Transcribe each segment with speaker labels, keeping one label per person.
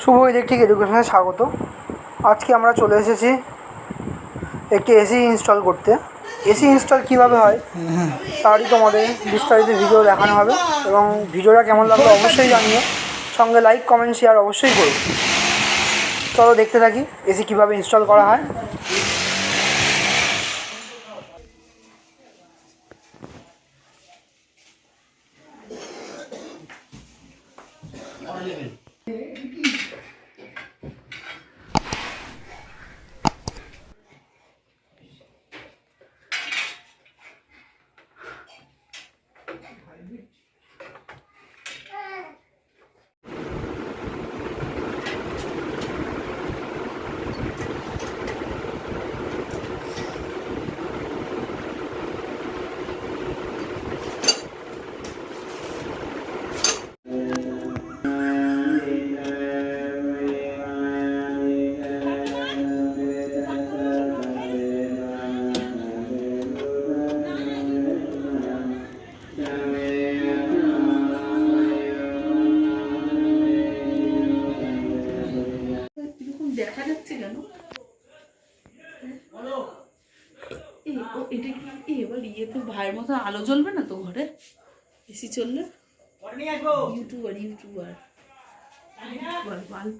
Speaker 1: শুভ electric এডুকেশনে স্বাগত। আজকে আমরা চলে এসেছি একটি এসি ইনস্টল করতে। এসি ইনস্টল কীভাবে হয় তারই তোমাদের বিস্তারিত ভিডিও দেখানো হবে, এবং ভিডিওটা কেমন লাগলো অবশ্যই জানিও, সঙ্গে লাইক কমেন্ট শেয়ার অবশ্যই করো। চলো দেখতে থাকি এসি কীভাবে ইনস্টল করা হয়।
Speaker 2: দেখা যাচ্ছে কেন? এটা কি এবার ইয়েতে ভাইয়ের মতো আলো জ্বলবে না তো ঘরে এসি চললে? ইউটিউবার বাল্ব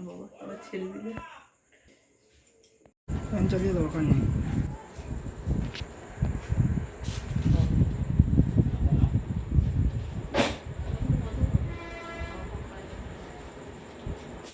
Speaker 2: বাবা আবার ছেড়ে দিলে
Speaker 1: দরকার নেই।